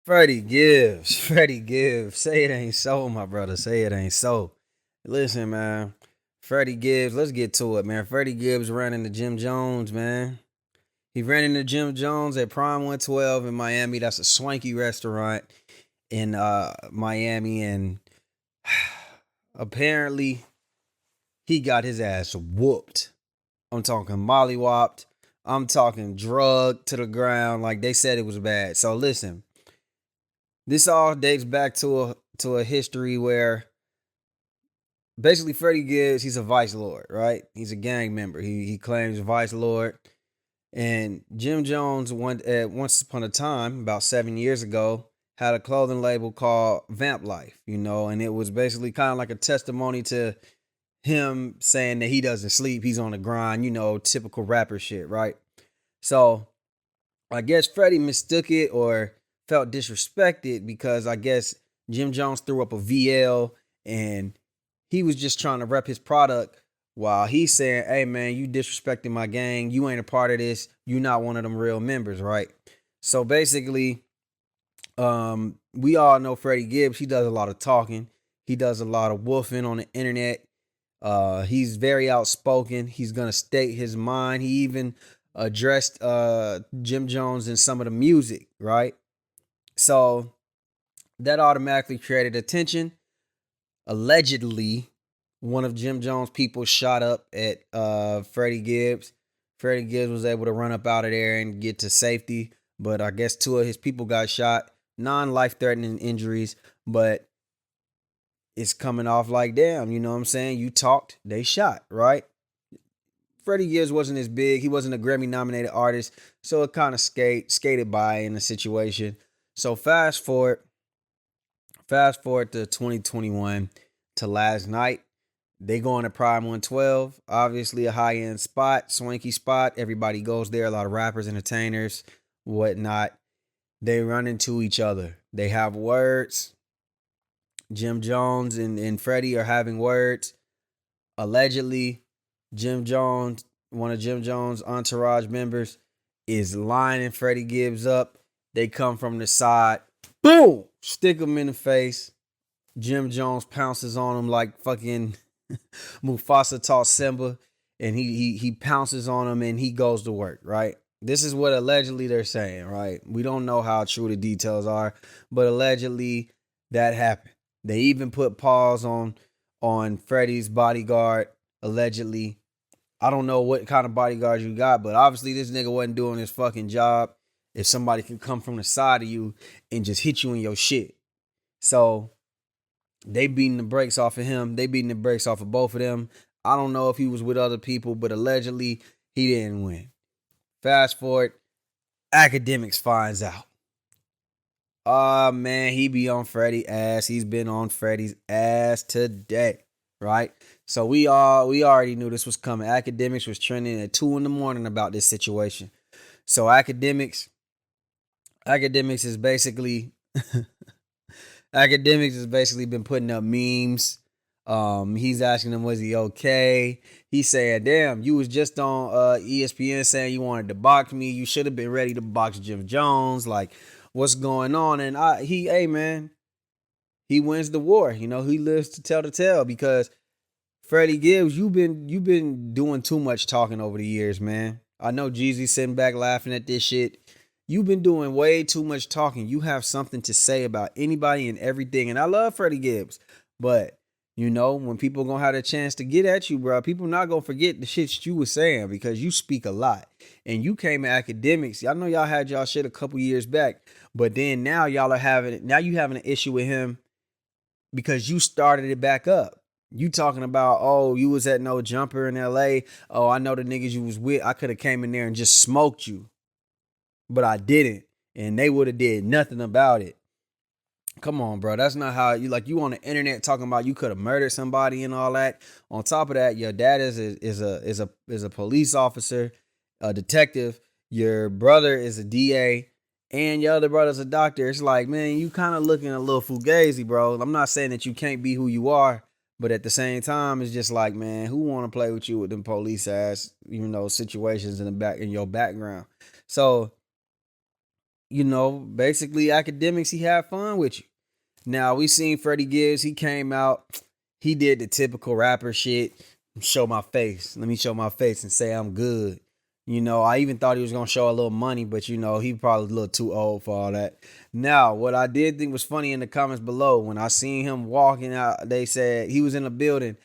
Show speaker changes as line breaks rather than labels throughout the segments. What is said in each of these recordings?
Freddie Gibbs. Freddie Gibbs. Say it ain't so, my brother. Say it ain't so. Listen, man. Freddie Gibbs, let's get to it, man. Freddie Gibbs ran into Jim Jones, man. He ran into Jim Jones at Prime 112 in Miami. That's a swanky restaurant in Miami. And apparently, he got his ass whooped. I'm talking mollywopped. I'm talking drugged to the ground. Like they said it was bad. So listen, this all dates back to a history where basically Freddie Gibbs, he's a vice lord, right? He's a gang member. He claims vice lord. And Jim Jones once upon a time, about 7 years ago, had a clothing label called Vamp Life, and it was basically kind of like a testimony to him saying that he doesn't sleep, he's on the grind, typical rapper shit, right? So I guess Freddie mistook it or felt disrespected because I guess Jim Jones threw up a VL and he was just trying to rep his product while he's saying, hey man, you disrespecting my gang. You ain't a part of this. You not one of them real members, right? So basically, we all know Freddie Gibbs. He does a lot of talking. He does a lot of woofing on the internet. He's very outspoken. He's going to state his mind. He even addressed Jim Jones in some of the music, right? So that automatically created attention. Allegedly, one of Jim Jones' people shot up at Freddie Gibbs. Freddie Gibbs was able to run up out of there and get to safety, but I guess two of his people got shot. Non-life-threatening injuries, but it's coming off like, damn, you know what I'm saying? You talked, they shot, right? Freddie Gibbs wasn't as big. He wasn't a Grammy-nominated artist, so it kind of skated by in the situation. So fast forward to 2021 to last night. They go on to Prime 112, obviously a high-end spot, swanky spot. Everybody goes there, a lot of rappers, entertainers, whatnot. They run into each other. They have words. Jim Jones and Freddie are having words. Allegedly, Jim Jones, one of Jim Jones' entourage members, is lining Freddie Gibbs up. They come from the side. Boom! Stick him in the face. Jim Jones pounces on him like fucking Mufasa taught Simba. And he pounces on him and he goes to work, right? This is what allegedly they're saying, right? We don't know how true the details are, but allegedly that happened. They even put paws on Freddie's bodyguard, allegedly. I don't know what kind of bodyguards you got, but obviously this nigga wasn't doing his fucking job if somebody can come from the side of you and just hit you in your shit. So they beating the brakes off of him. They beating the brakes off of both of them. I don't know if he was with other people, but allegedly he didn't win. Fast forward, Akademiks finds out. Oh man, he be on Freddie's ass. He's been on Freddie's ass today, right? So we already knew this was coming. Akademiks was trending at 2 a.m. about this situation. So Akademiks is basically Akademiks has basically been putting up memes. He's asking them, was he okay? He's saying, damn, you was just on ESPN saying you wanted to box me. You should have been ready to box Jim Jones. Like, what's going on? And hey man, he wins the war. He lives to tell the tale because Freddie Gibbs, you've been doing too much talking over the years, man. I know Jeezy's sitting back laughing at this shit. You've been doing way too much talking. You have something to say about anybody and everything. And I love Freddie Gibbs. But, when people going to have a chance to get at you, bro, people not going to forget the shit you was saying because you speak a lot. And you came to Akademiks. I know y'all had y'all shit a couple years back. But then now you having an issue with him because you started it back up. You talking about, oh, you was at No Jumper in LA. Oh, I know the niggas you was with. I could have came in there and just smoked you. But I didn't. And they would have did nothing about it. Come on, bro. That's not how you on the internet talking about you could have murdered somebody and all that. On top of that, your dad is a police officer, a detective. Your brother is a DA, and your other brother's a doctor. It's like, man, you kind of looking a little fugazi, bro. I'm not saying that you can't be who you are, but at the same time, it's just like, man, who want to play with you with them police ass, situations in your background. So basically Akademiks, he had fun with you. Now we seen Freddie Gibbs, he came out, he did the typical rapper shit. Show my face. Let me show my face and say I'm good. I even thought he was gonna show a little money, but he probably a little too old for all that. Now, what I did think was funny in the comments below, when I seen him walking out, they said he was in the building.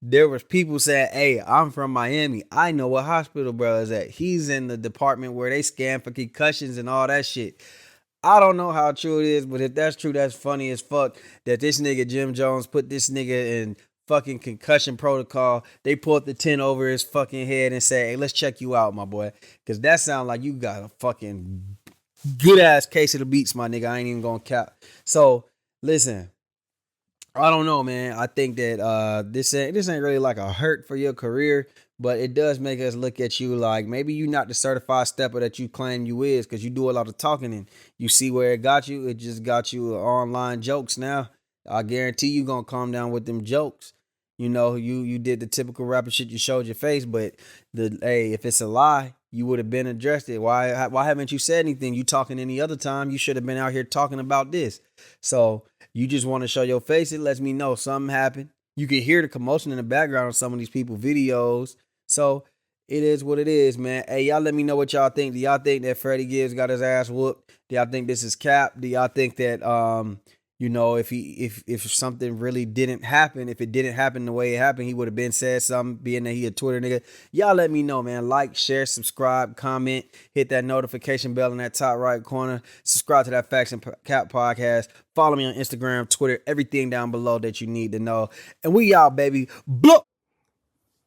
There was people saying, "Hey, I'm from Miami. I know what hospital bro is at. He's in the department where they scan for concussions and all that shit." I don't know how true it is, but if that's true, that's funny as fuck that this nigga Jim Jones put this nigga in fucking concussion protocol. They pulled the tent over his fucking head and said, "Hey, let's check you out, my boy." Because that sounds like you got a fucking good ass case of the beats, my nigga. I ain't even gonna cap. So, listen. I don't know, man. I think that this ain't really like a hurt for your career, but it does make us look at you like maybe you not the certified stepper that you claim you is, because you do a lot of talking and you see where it got you. It just got you online jokes now. I guarantee you gonna calm down with them jokes. You did the typical rapper shit. You showed your face, but if it's a lie, you would have been addressed it. Why haven't you said anything? You talking any other time? You should have been out here talking about this. So you just want to show your face. It lets me know something happened. You can hear the commotion in the background of some of these people videos. So it is what it is, man. Hey, y'all let me know what y'all think. Do y'all think that Freddie Gibbs got his ass whooped? Do y'all think this is cap? Do y'all think that if something really didn't happen, if it didn't happen the way it happened, he would have been said something, being that he a Twitter nigga? Y'all let me know, man. Like, share, subscribe, comment, hit that notification bell in that top right corner. Subscribe to that Facts and Cap podcast. Follow me on Instagram, Twitter, everything down below that you need to know. And we out, baby. Blow.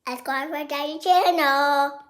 Subscribe for the channel.